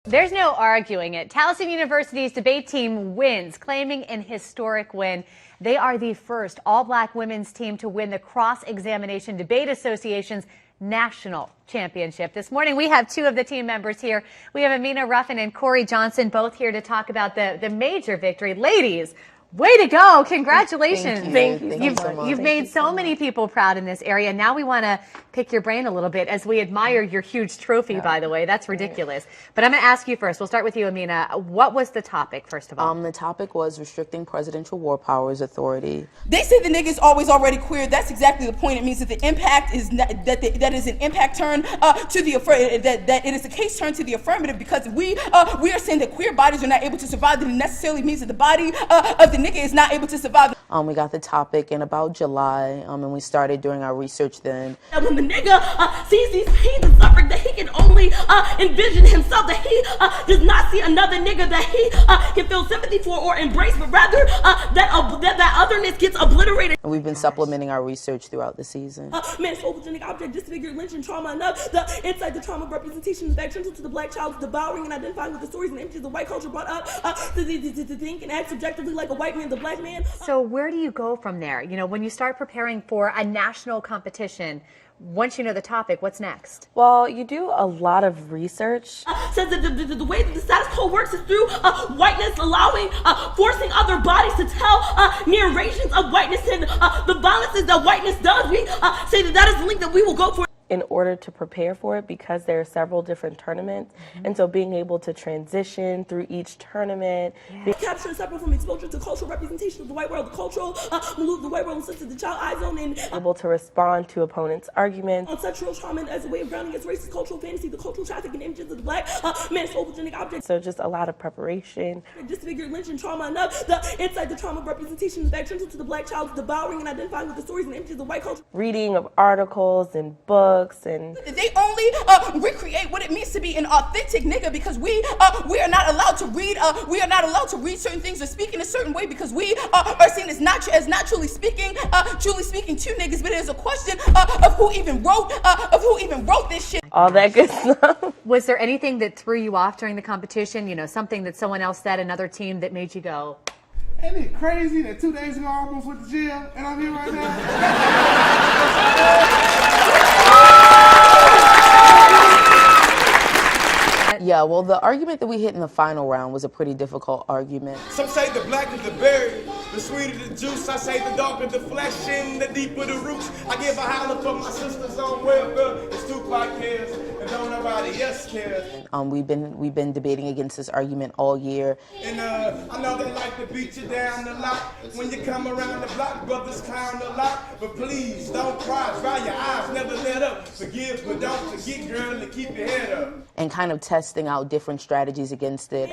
There's no arguing it. Towson University's debate team wins, claiming an historic win. They are the first all-black women's team to win the Cross-Examination Debate Association's national championship. This morning, we have two of the team members here. We have Amina Ruffin and Corey Johnson, both here to talk about the major victory. Ladies, way to go. Congratulations. Thank you. You've made so many people proud in this area. Now we want to pick your brain a little bit as we admire your huge trophy, by the way. That's ridiculous. But I'm going to ask you first. We'll start with you, Amina. What was the topic, first of all? The topic was restricting presidential war powers authority. They say the nigga's always already queer. That's exactly the point. It means that the impact is not, that is an impact turn to the that it is a case turn to the affirmative, because we are saying that queer bodies are not able to survive. That it necessarily means that the body of the nigga is not able to survive. We got the topic in about July, and we started doing our research then. And when the nigga sees these pains and suffering, that he can only envision himself, that he does not see another nigga that he can feel sympathy for or embrace, but rather that otherness gets obliterated. And we've been supplementing our research throughout the season. Man, phobogenic object, disfigured, lynching, trauma enough. The insight, the trauma representation back central to the black child, devouring and identifying with the stories and images the white culture brought up to think and act subjectively like a white man, the black man. So where do you go from there? You know, when you start preparing for a national competition, once you know the topic, what's next? Well, you do a lot of research. Says that the way that the status quo works is through whiteness, allowing, forcing other bodies to tell narrations of whiteness and the violences that whiteness does. We say that is the link that we will go for. In order to prepare for it, because there are several different tournaments, and so being able to transition through each tournament. Capture separate from exposure to cultural representation of the white world, the cultural move, the white world sense of the child eye zone, and able to respond to opponents' arguments. On sexual trauma as a way of grounding its racist cultural fantasy, the cultural trafficking images of the black man's phobogenic object. So just a lot of preparation. Disfigured, lynching, trauma enough. The insight, the trauma representation is back central to the black child, devouring and identifying with the stories and images of the white culture. Reading of articles and books. And they only recreate what it means to be an authentic nigga, because we are not allowed to read certain things or speak in a certain way, because we are seen as not truly speaking to niggas. But it is a question of who even wrote this shit. All that good stuff. Was there anything that threw you off during the competition? You know, something that someone else said, another team, that made you go, ain't it crazy that 2 days ago I almost went to jail and I'm here right now? Yeah, well, the argument that we hit in the final round was a pretty difficult argument. Some say the blacker the berry, the sweeter the juice. I say the darker the flesh and the deeper the roots. I give a holler for my sisters on welfare. It's Tupac cares, and don't nobody else cares. We've been debating against this argument all year. And I know they like to beat you down a lot. When you come around the block, brothers clown a lot. But please don't cry, dry your eyes, never let up. Forgive, but don't forget, girl, to keep your head up. And kind of testing out different strategies against it.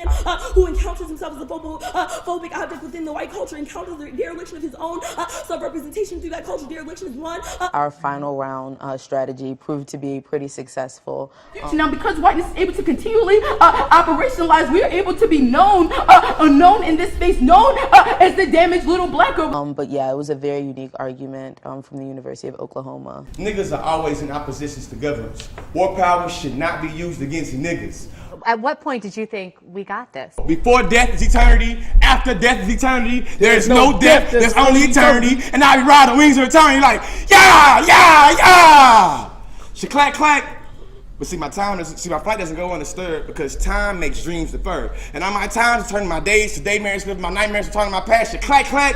Who encounters himself as a phobic object within the white culture, encounters the dereliction of his own self-representation through that culture. Dereliction is one. Our final round strategy proved to be pretty successful. Now, because whiteness is able to continually operationalize, we are able to be known in this space, known as the damaged little black girl. But yeah, it was a very unique argument from the University of Oklahoma. Niggas are always in oppositions to governments. War power should not be used against niggas. at what point did you think we got this? Before death is eternity, after death is eternity, there is no death, there's only eternity. And I ride the wings of eternity like, yeah, yeah, yeah. She clack, clack. But see, my flight doesn't go undisturbed because time makes dreams deferred. And on my time to turn my days to daymares, my nightmares to turn my past. She clack, clack.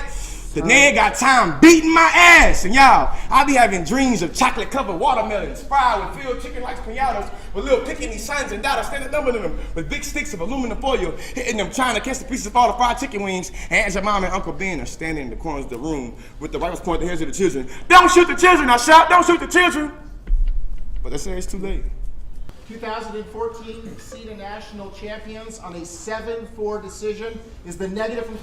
The nigga got time beating my ass. And y'all, I be having dreams of chocolate-covered watermelons, fried with filled chicken like pinatas, with little picking sons and daughters standing up in them with big sticks of aluminum foil, hitting them, trying to catch the pieces of all the fried chicken wings. And Aunt Mom and Uncle Ben are standing in the corners of the room with the rifles pointing the heads of the children. Don't shoot the children, I shout, don't shoot the children. But they say it's too late. 2014 seed national champions on a 7-4 decision is the negative from